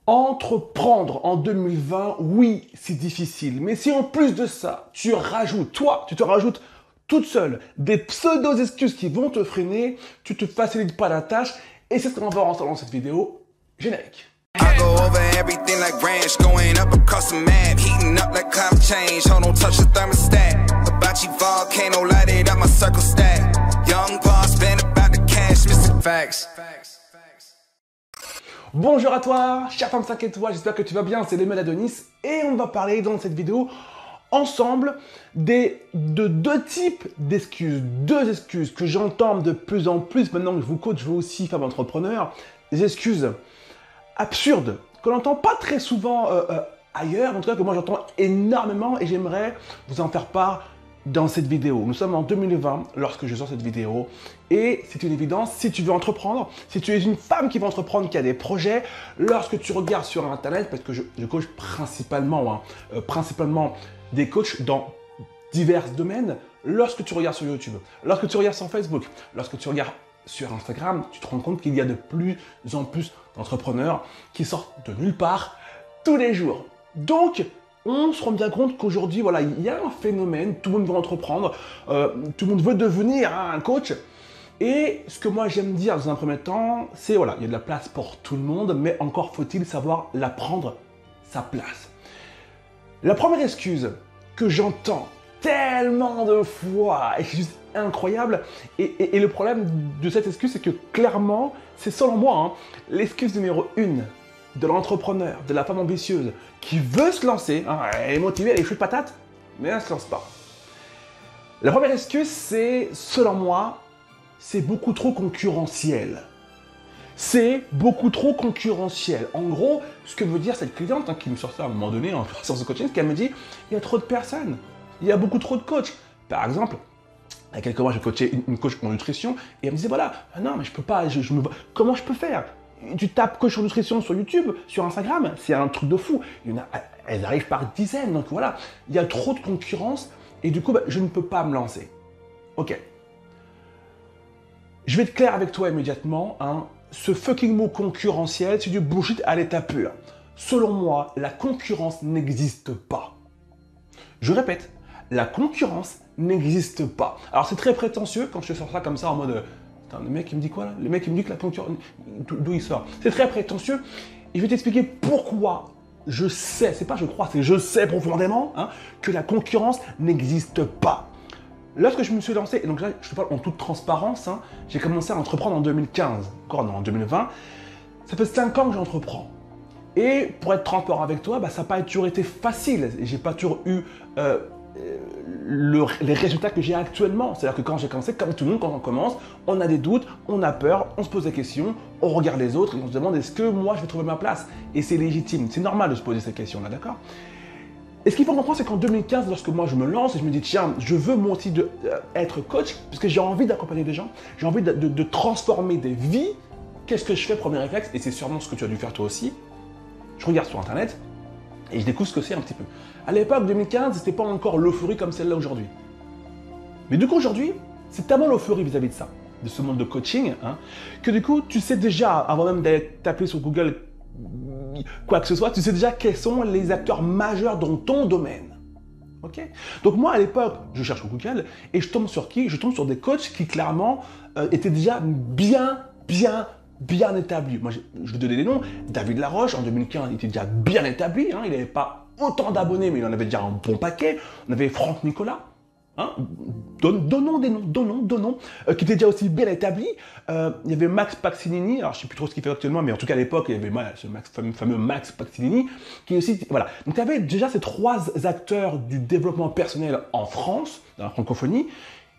Entreprendre en 2020, oui, c'est difficile. Mais si en plus de ça, tu te rajoutes toute seule des pseudo-excuses qui vont te freiner, tu te facilites pas la tâche. Et c'est ce qu'on va voir ensemble dans cette vidéo. Générique. I go over everything like ranch, going up across the map, heating up like climate change. Hold on, touch the thermostat. Hibachi volcano, light it up, my circle stack. Young boss, been about the cash, Mr. Facts. Bonjour à toi, cher femme 5 étoiles, j'espère que tu vas bien, c'est Lemel Adonis et on va parler dans cette vidéo ensemble de deux types d'excuses, deux excuses que j'entends de plus en plus maintenant que je vous coach, je veux aussi femme entrepreneur, des excuses absurdes que l'on n'entend pas très souvent ailleurs, en tout cas que moi j'entends énormément et j'aimerais vous en faire part dans cette vidéo. Nous sommes en 2020 lorsque je sors cette vidéo et c'est une évidence, si tu veux entreprendre, si tu es une femme qui veut entreprendre, qui a des projets, lorsque tu regardes sur internet, parce que je coach principalement des coachs dans divers domaines, lorsque tu regardes sur YouTube, lorsque tu regardes sur Facebook, lorsque tu regardes sur Instagram, tu te rends compte qu'il y a de plus en plus d'entrepreneurs qui sortent de nulle part tous les jours. Donc, on se rend bien compte qu'aujourd'hui, voilà, il y a un phénomène, tout le monde veut entreprendre, tout le monde veut devenir un coach. Et ce que moi j'aime dire dans un premier temps, c'est voilà, il y a de la place pour tout le monde, mais encore faut-il savoir la prendre sa place. La première excuse que j'entends tellement de fois, et c'est juste incroyable, et le problème de cette excuse, c'est que clairement, c'est selon moi, l'excuse numéro 1 de l'entrepreneur, de la femme ambitieuse qui veut se lancer, elle est motivée, elle est chaude patate, mais elle ne se lance pas. La première excuse, c'est, selon moi, c'est beaucoup trop concurrentiel. C'est beaucoup trop concurrentiel. En gros, ce que veut dire cette cliente qui me sort ça à un moment donné en séance de coaching, c'est qu'elle me dit, il y a trop de personnes, il y a beaucoup trop de coachs. Par exemple, il y a quelques mois, j'ai coaché une coach en nutrition et elle me disait, voilà, non, mais je peux pas, comment je peux faire? Tu tapes coach en nutrition sur YouTube, sur Instagram, c'est un truc de fou. Elles arrivent par dizaines, donc voilà. Il y a trop de concurrence et du coup, je ne peux pas me lancer. Ok. Je vais être clair avec toi immédiatement. Ce fucking mot concurrentiel, c'est du bullshit à l'état pur. Selon moi, la concurrence n'existe pas. Je répète, la concurrence n'existe pas. Alors c'est très prétentieux quand je te sors ça comme ça en mode... Le mec il me dit quoi là? Le mec il me dit que la concurrence... D'où il sort? C'est très prétentieux. Et je vais t'expliquer pourquoi je sais, c'est pas je crois, c'est je sais profondément que la concurrence n'existe pas. Lorsque je me suis lancé, et donc là je te parle en toute transparence, j'ai commencé à entreprendre en 2015, encore non, en 2020, ça fait 5 ans que j'entreprends. Et pour être transparent avec toi, ça n'a pas toujours été facile. J'ai pas toujours eu les résultats que j'ai actuellement. C'est-à-dire que quand j'ai commencé, comme tout le monde, quand on commence, on a des doutes, on a peur, on se pose des questions, on regarde les autres et on se demande est-ce que moi je vais trouver ma place? Et c'est légitime, c'est normal de se poser ces questions-là, d'accord? Et ce qu'il faut comprendre, c'est qu'en 2015, lorsque moi je me lance et je me dis tiens, je veux moi aussi être coach, parce que j'ai envie d'accompagner des gens, j'ai envie de transformer des vies, qu'est-ce que je fais? Premier réflexe, et c'est sûrement ce que tu as dû faire toi aussi, je regarde sur internet et je découvre ce que c'est un petit peu. À l'époque 2015, c'était pas encore l'euphorie comme celle-là aujourd'hui. Mais du coup aujourd'hui, c'est tellement l'euphorie vis-à-vis de ça, de ce monde de coaching, que du coup tu sais déjà, avant même d'être tapé sur Google quoi que ce soit, tu sais déjà quels sont les acteurs majeurs dans ton domaine. Ok? Donc moi à l'époque, je cherche sur Google et je tombe sur qui? Je tombe sur des coachs qui clairement étaient déjà bien établi. Moi, je vais donner des noms. David Laroche, en 2015, il était déjà bien établi. Il n'avait pas autant d'abonnés, mais il en avait déjà un bon paquet. On avait Franck Nicolas. Donnons des noms, qui était déjà aussi bien établi. Il y avait Max Paccinini. Alors, je ne sais plus trop ce qu'il fait actuellement, mais en tout cas, à l'époque, il y avait ce fameux Max Paccinini, qui aussi... Voilà. Donc, tu avais déjà ces 3 acteurs du développement personnel en France, dans la francophonie,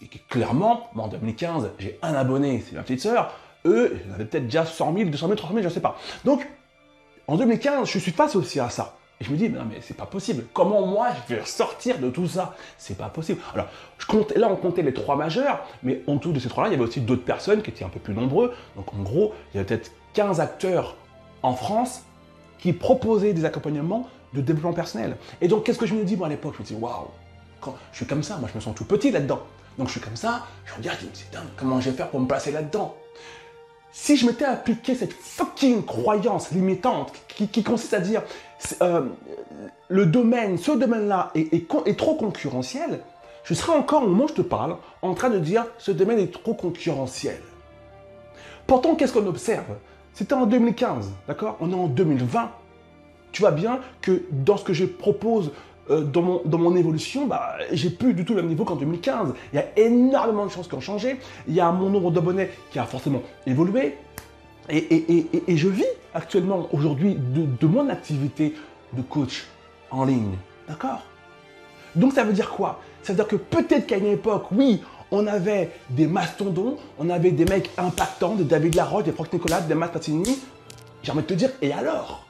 et qui, clairement, moi, en 2015, j'ai un abonné, c'est ma petite sœur. Eux, ils avaient peut-être déjà 100 000, 200 000, 300 000, je ne sais pas. Donc, en 2015, je suis face aussi à ça. Et je me dis, mais non, mais c'est pas possible. Comment moi, je vais sortir de tout ça? C'est pas possible. Alors, là, on comptait les 3 majeurs, mais en dessous de ces 3-là, il y avait aussi d'autres personnes qui étaient un peu plus nombreux. Donc, en gros, il y avait peut-être 15 acteurs en France qui proposaient des accompagnements de développement personnel. Et donc, qu'est-ce que je me dis, moi, à l'époque? Je me dis, waouh, quand je suis comme ça, moi, je me sens tout petit là-dedans. Donc, je suis comme ça, je regarde, je me dis, c'est dingue, comment je vais faire pour me placer là-dedans? Si je m'étais appliqué cette fucking croyance limitante qui consiste à dire le domaine, ce domaine-là est trop concurrentiel, je serais encore au moment où je te parle en train de dire ce domaine est trop concurrentiel. Pourtant, qu'est-ce qu'on observe? C'était en 2015, d'accord? On est en 2020. Tu vois bien que dans ce que je propose dans mon évolution, j'ai plus du tout le même niveau qu'en 2015. Il y a énormément de choses qui ont changé. Il y a mon nombre d'abonnés qui a forcément évolué. Et je vis actuellement, aujourd'hui, de mon activité de coach en ligne. D'accord? Donc ça veut dire quoi? Ça veut dire que peut-être qu'à une époque, oui, on avait des mastodons, on avait des mecs impactants, des David Laroche, des Franck Nicolas, des Matt Platini. J'ai envie de te dire, et alors?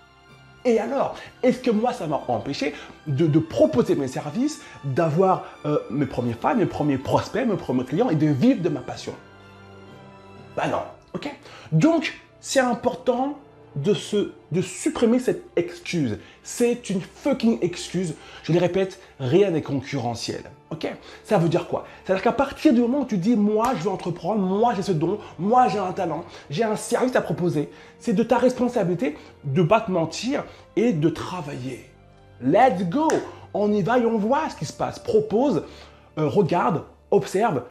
Et alors? Est-ce que moi, ça m'a empêché de proposer mes services, d'avoir mes premiers fans, mes premiers prospects, mes premiers clients et de vivre de ma passion? Ben non, ok? Donc, c'est important de supprimer cette excuse. C'est une fucking excuse. Je le répète, rien n'est concurrentiel. Ok? Ça veut dire quoi? C'est-à-dire qu'à partir du moment où tu dis, moi, je veux entreprendre, moi, j'ai ce don, moi, j'ai un talent, j'ai un service à proposer, c'est de ta responsabilité de ne pas te mentir et de travailler. Let's go! On y va et on voit ce qui se passe. Propose, regarde, observe,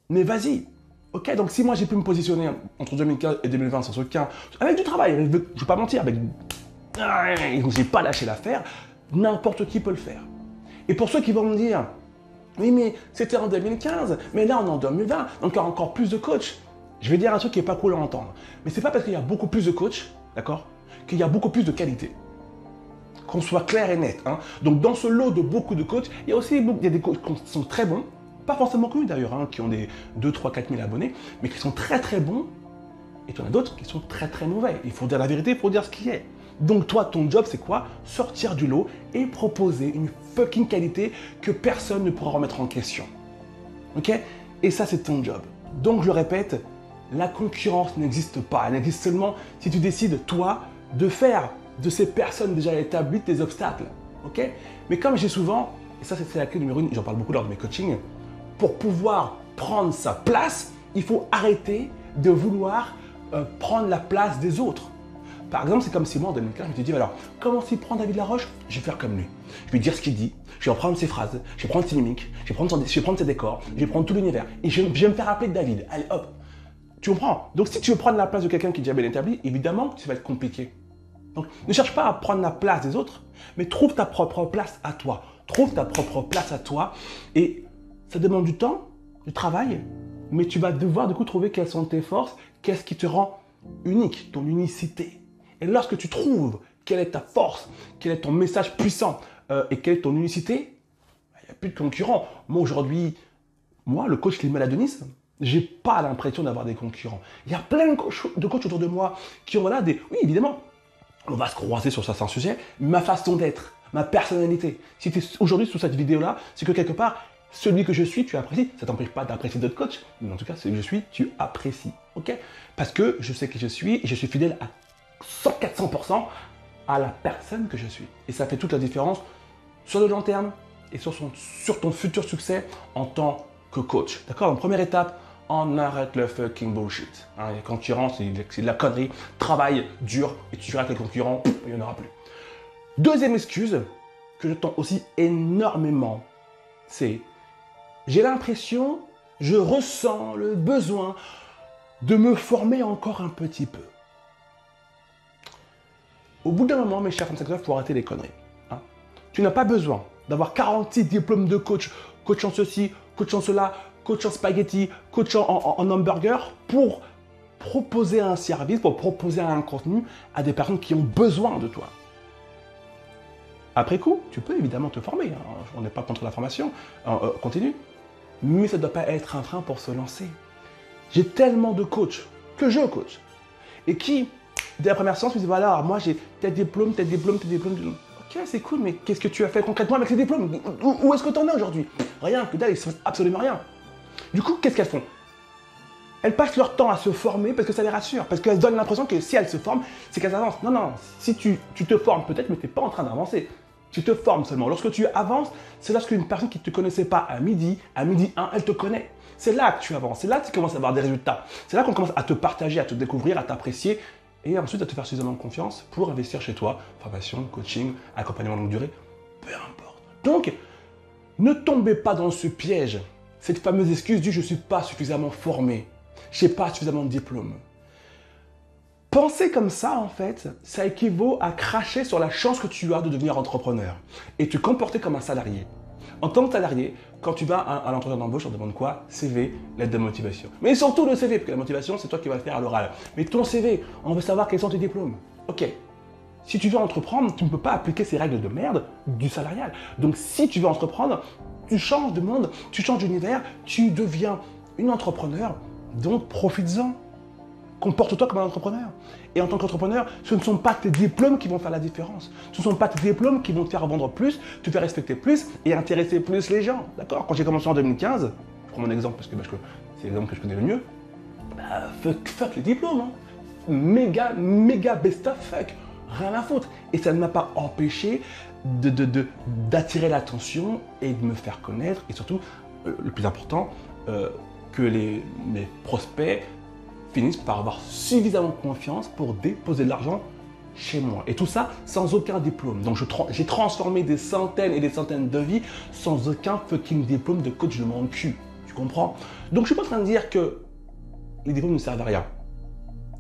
mais vas-y. Ok, donc si moi j'ai pu me positionner entre 2015 et 2020 sur ce cas, avec du travail, je ne vais pas mentir, j'ai pas lâché l'affaire, n'importe qui peut le faire. Et pour ceux qui vont me dire, oui mais c'était en 2015, mais là on est en 2020, donc il y a encore plus de coachs. Je vais dire un truc qui n'est pas cool à entendre, mais c'est pas parce qu'il y a beaucoup plus de coachs, d'accord, qu'il y a beaucoup plus de qualité. Qu'on soit clair et net. Hein. Donc dans ce lot de beaucoup de coachs, il y a aussi des coachs qui sont très bons, pas forcément connus d'ailleurs, hein, qui ont des 2, 3, 4 000 abonnés, mais qui sont très très bons, et tu en as d'autres qui sont très très mauvais. Il faut dire la vérité, il faut dire ce qui est. Donc toi, ton job, c'est quoi? Sortir du lot et proposer une fucking qualité que personne ne pourra remettre en question. Ok? Et ça, c'est ton job. Donc je le répète, la concurrence n'existe pas. Elle n'existe seulement si tu décides, toi, de faire de ces personnes déjà établies des obstacles. Ok? Mais comme j'ai souvent, et ça c'est la clé numéro 1, j'en parle beaucoup lors de mes coachings, pour pouvoir prendre sa place, il faut arrêter de vouloir prendre la place des autres. Par exemple, c'est comme si moi en 2015, je me suis dit, alors, comment s'y prend David Laroche? Je vais faire comme lui. Je vais dire ce qu'il dit, je vais reprendre ses phrases, je vais prendre ses mimiques, je vais prendre ses décors, je vais prendre tout l'univers. Et je vais me faire appeler David. Allez, hop. Tu comprends? Donc si tu veux prendre la place de quelqu'un qui est déjà bien établi, évidemment que ça va être compliqué. Donc ne cherche pas à prendre la place des autres, mais trouve ta propre place à toi. Trouve ta propre place à toi. Et ça demande du temps, du travail, mais tu vas devoir du coup trouver quelles sont tes forces, qu'est-ce qui te rend unique, ton unicité. Et lorsque tu trouves quelle est ta force, quel est ton message puissant et quelle est ton unicité, il n'y a plus de concurrents. Moi aujourd'hui, le coach Limala de Nice, j'ai pas l'impression d'avoir des concurrents. Il y a plein de coachs autour de moi qui ont là des... Oui, évidemment, on va se croiser sur certains sujets, ma façon d'être, ma personnalité. Si tu es aujourd'hui sous cette vidéo-là, c'est que quelque part, celui que je suis, tu apprécies. Ça ne t'empêche pas d'apprécier d'autres coachs, mais en tout cas, celui que je suis, tu apprécies. Ok? Parce que je sais qui je suis et je suis fidèle à 100-400% à la personne que je suis. Et ça fait toute la différence sur le long terme et sur ton futur succès en tant que coach. D'accord? Donc, première étape, on arrête le fucking bullshit. Hein, les concurrents, c'est de la connerie. Travaille dur et tu verras que les concurrents, il n'y en aura plus. Deuxième excuse que je tends aussi énormément, c'est j'ai l'impression, je ressens le besoin de me former encore un petit peu. Au bout d'un moment, mes chers femmes, il faut arrêter les conneries. Hein. Tu n'as pas besoin d'avoir 46 diplômes de coach, coach en ceci, coach en cela, coach en spaghetti, coach en hamburger, pour proposer un service, pour proposer un contenu à des personnes qui ont besoin de toi. Après coup, tu peux évidemment te former. Hein. On n'est pas contre la formation, continue. Mais ça ne doit pas être un frein pour se lancer. J'ai tellement de coachs que je coach et qui, dès la première séance, me disent voilà, moi j'ai tel diplôme, tel diplôme, tel diplôme. Ok, c'est cool, mais qu'est-ce que tu as fait concrètement avec ces diplômes? Où est-ce que tu en es aujourd'hui? Rien, que dalle, ils ne font absolument rien. Du coup, qu'est-ce qu'elles font? Elles passent leur temps à se former parce que ça les rassure, parce qu'elles donnent l'impression que si elles se forment, c'est qu'elles avancent. Non, non, si tu te formes peut-être, mais tu n'es pas en train d'avancer. Tu te formes seulement. Lorsque tu avances, c'est lorsqu'une personne qui ne te connaissait pas à midi 1, elle te connaît. C'est là que tu avances, c'est là que tu commences à avoir des résultats. C'est là qu'on commence à te partager, à te découvrir, à t'apprécier et ensuite à te faire suffisamment confiance pour investir chez toi. Formation, coaching, accompagnement longue durée, peu importe. Donc, ne tombez pas dans ce piège, cette fameuse excuse du « je ne suis pas suffisamment formé, je n'ai pas suffisamment de diplôme ». Penser comme ça, en fait, ça équivaut à cracher sur la chance que tu as de devenir entrepreneur et te comporter comme un salarié. En tant que salarié, quand tu vas à l'entretien d'embauche, on demande quoi? CV, lettre de motivation. Mais surtout le CV, parce que la motivation, c'est toi qui vas le faire à l'oral. Mais ton CV, on veut savoir quels sont tes diplômes. Ok. Si tu veux entreprendre, tu ne peux pas appliquer ces règles de merde du salarial. Donc si tu veux entreprendre, tu changes de monde, tu changes d'univers, tu deviens une entrepreneur, donc profites-en. Comporte-toi comme un entrepreneur. Et en tant qu'entrepreneur, ce ne sont pas tes diplômes qui vont faire la différence. Ce ne sont pas tes diplômes qui vont te faire vendre plus, te faire respecter plus et intéresser plus les gens. D'accord? Quand j'ai commencé en 2015, je prends mon exemple parce que c'est l'exemple que je connais le mieux, fuck les diplômes. Hein. Méga besta fuck. Rien à foutre. Et ça ne m'a pas empêché d'attirer l'attention et de me faire connaître. Et surtout, le plus important, que mes prospects finissent par avoir suffisamment confiance pour déposer de l'argent chez moi. Et tout ça sans aucun diplôme. Donc j'ai transformé des centaines et des centaines de vies sans aucun fucking diplôme de coach de mon cul. Tu comprends? Donc je suis pas en train de dire que les diplômes ne servent à rien.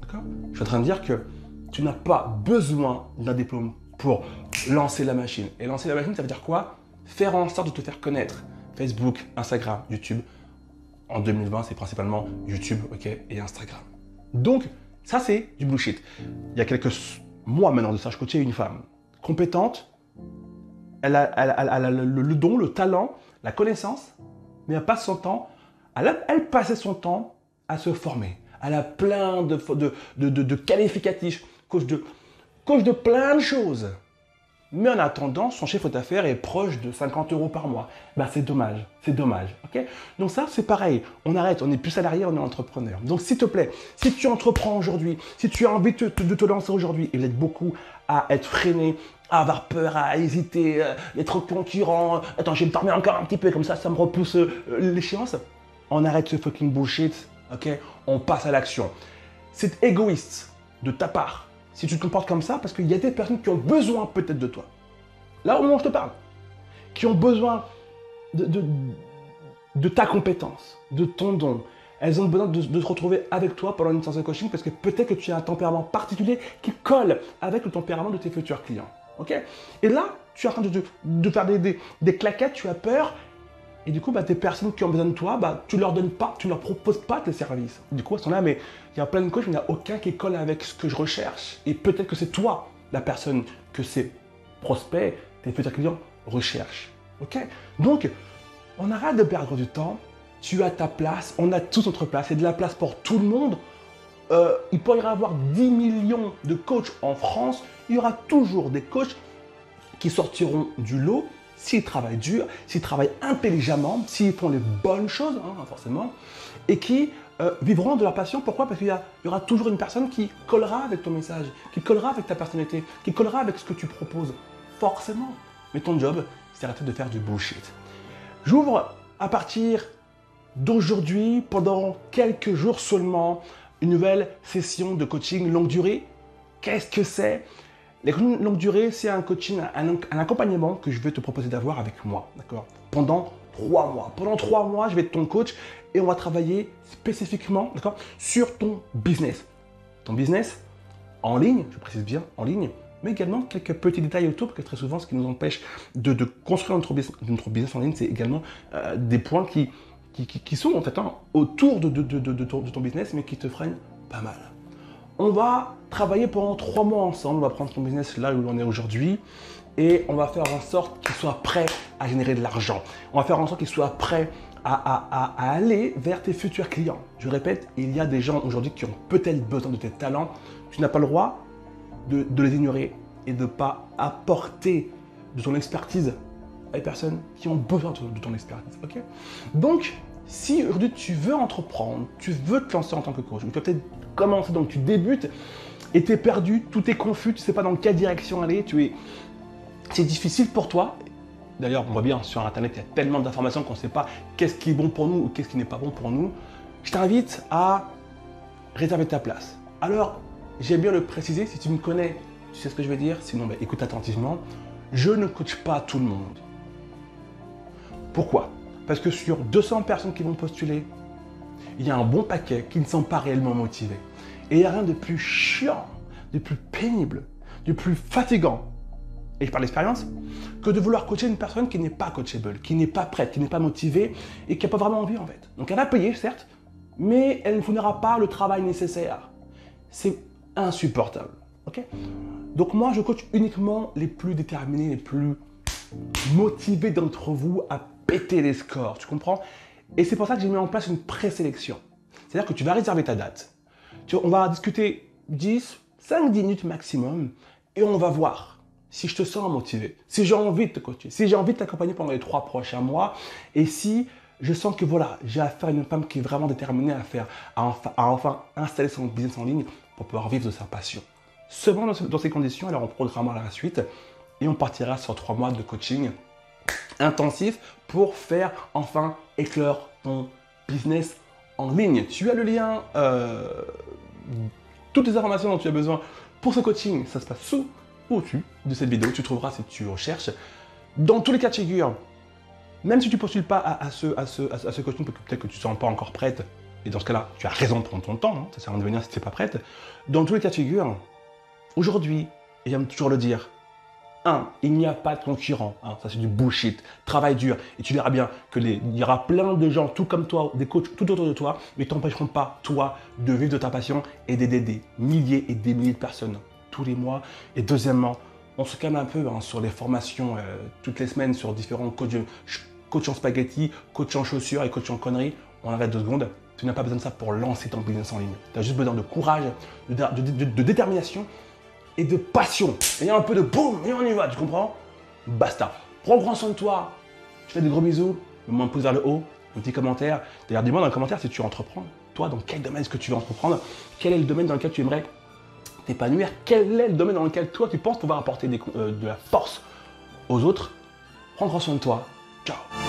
D'accord? Je suis en train de dire que tu n'as pas besoin d'un diplôme pour lancer la machine. Et lancer la machine, ça veut dire quoi? Faire en sorte de te faire connaître. Facebook, Instagram, YouTube. En 2020, c'est principalement YouTube, ok, et Instagram. Donc, ça, c'est du bullshit. Il y a quelques mois maintenant de ça, je coachais une femme compétente. Elle a le don, le talent, la connaissance, mais elle passe son temps, elle passait son temps à se former. Elle a plein de qualificatifs, coach de plein de choses. Mais en attendant, son chiffre d'affaires est proche de 50 € par mois. Ben, c'est dommage, ok? Donc ça, c'est pareil. On arrête, on n'est plus salarié, on est entrepreneur. Donc s'il te plaît, si tu entreprends aujourd'hui, si tu as envie de te lancer aujourd'hui, et vous êtes beaucoup à être freiné, à avoir peur, à hésiter, être concurrent, attends, je vais me former encore un petit peu, comme ça me repousse l'échéance. On arrête ce fucking bullshit, ok? On passe à l'action. C'est égoïste de ta part. Si tu te comportes comme ça, parce qu'il y a des personnes qui ont besoin peut-être de toi. Là au moment où je te parle. Qui ont besoin de ta compétence, de ton don. Elles ont besoin de se retrouver avec toi pendant une séance de coaching parce que peut-être que tu as un tempérament particulier qui colle avec le tempérament de tes futurs clients. Ok? Et là, tu es en train de faire des claquettes, tu as peur. Et du coup, des personnes qui ont besoin de toi, tu ne leur donnes pas, tu ne leur proposes pas tes services. Du coup, elles sont là, mais il y a plein de coachs, mais il n'y a aucun qui colle avec ce que je recherche. Et peut-être que c'est toi, la personne que ces prospects, tes futurs clients recherchent. Ok? Donc, on arrête de perdre du temps. Tu as ta place, on a tous notre place. Il y a de la place pour tout le monde. Il pourrait y avoir 10 millions de coachs en France. Il y aura toujours des coachs qui sortiront du lot s'ils travaillent dur, s'ils travaillent intelligemment, s'ils font les bonnes choses, forcément, et qui vivront de leur passion. Pourquoi? Parce qu'il y aura toujours une personne qui collera avec ton message, qui collera avec ta personnalité, qui collera avec ce que tu proposes. Forcément. Mais ton job, c'est d'arrêter de faire du bullshit. J'ouvre à partir d'aujourd'hui, pendant quelques jours seulement, une nouvelle session de coaching longue durée. Qu'est-ce que c'est? Les coachings longue durée, c'est un coaching, un accompagnement que je vais te proposer d'avoir avec moi, d'accord? Pendant 3 mois. Pendant 3 mois, je vais être ton coach et on va travailler spécifiquement, d'accord, sur ton business. Ton business en ligne, je précise bien, en ligne, mais également quelques petits détails autour, parce que très souvent, ce qui nous empêche de construire notre business en ligne, c'est également des points qui sont en fait autour de ton business, mais qui te freinent pas mal. On va travailler pendant 3 mois ensemble, on va prendre ton business là où on est aujourd'hui et on va faire en sorte qu'il soit prêt à générer de l'argent. On va faire en sorte qu'il soit prêt à aller vers tes futurs clients. Je répète, il y a des gens aujourd'hui qui ont peut-être besoin de tes talents. Tu n'as pas le droit de les ignorer et de ne pas apporter de ton expertise à des personnes qui ont besoin de ton expertise. Okay? Donc, si aujourd'hui tu veux entreprendre, tu veux te lancer en tant que coach, ou tu vas peut-être commencer, donc tu débutes et tu es perdu, tout est confus, tu ne sais pas dans quelle direction aller, tu es c'est difficile pour toi, d'ailleurs on voit bien sur internet, il y a tellement d'informations qu'on ne sait pas qu'est-ce qui est bon pour nous ou qu'est-ce qui n'est pas bon pour nous, je t'invite à réserver ta place. Alors, j'aime bien le préciser, si tu me connais, tu sais ce que je vais dire, sinon bah, écoute attentivement, je ne coach pas tout le monde. Pourquoi? Parce que sur 200 personnes qui vont postuler, il y a un bon paquet qui ne sont pas réellement motivés. Et il n'y a rien de plus chiant, de plus pénible, de plus fatigant, et je parle d'expérience, que de vouloir coacher une personne qui n'est pas coachable, qui n'est pas prête, qui n'est pas motivée et qui n'a pas vraiment envie en fait. Donc elle va payer certes, mais elle ne fournira pas le travail nécessaire. C'est insupportable. Okay? Donc moi je coach uniquement les plus déterminés, les plus motivés d'entre vous à péter les scores, tu comprends? Et c'est pour ça que j'ai mis en place une présélection. C'est-à-dire que tu vas réserver ta date. On va discuter 10, 5-10 minutes maximum et on va voir si je te sens motivé, si j'ai envie de te coacher, si j'ai envie de t'accompagner pendant les 3 prochains mois et si je sens que voilà, j'ai affaire à une femme qui est vraiment déterminée à enfin installer son business en ligne pour pouvoir vivre de sa passion. Seulement dans ces conditions, alors on programmera la suite et on partira sur 3 mois de coaching intensif pour faire enfin éclore ton business en ligne. Tu as le lien, toutes les informations dont tu as besoin pour ce coaching, ça se passe sous ou au-dessus de cette vidéo. Tu trouveras si tu recherches. Dans tous les cas de figure, même si tu ne postules pas à ce coaching, peut-être que tu ne te sens pas encore prête, et dans ce cas-là, tu as raison de prendre ton temps, hein, ça sert à rien de venir si tu n'es pas prête. Dans tous les cas de figure, aujourd'hui, et j'aime toujours le dire, 1, il n'y a pas de concurrent, hein, ça c'est du bullshit, travaille dur, et tu verras bien qu'il y aura plein de gens, tout comme toi, des coachs tout autour de toi, mais ne t'empêcheront pas, toi, de vivre de ta passion et d'aider des milliers et des milliers de personnes tous les mois. Et deuxièmement, on se calme un peu hein, sur les formations toutes les semaines sur différents coachs en spaghetti, coach en chaussures et coach en conneries. On arrête 2 secondes. Tu n'as pas besoin de ça pour lancer ton business en ligne. Tu as juste besoin de courage, de détermination et de passion. Et un peu de boum, et on y va, tu comprends? Basta. Prends grand soin de toi. Je te fais des gros bisous. Mets-moi un pouce vers le haut, un petit commentaire. D'ailleurs, dis-moi dans le commentaire si tu veux entreprendre. Toi, dans quel domaine est-ce que tu veux entreprendre? Quel est le domaine dans lequel tu aimerais t'épanouir? Quel est le domaine dans lequel toi, tu penses pouvoir apporter de la force aux autres? Prends grand soin de toi. Ciao.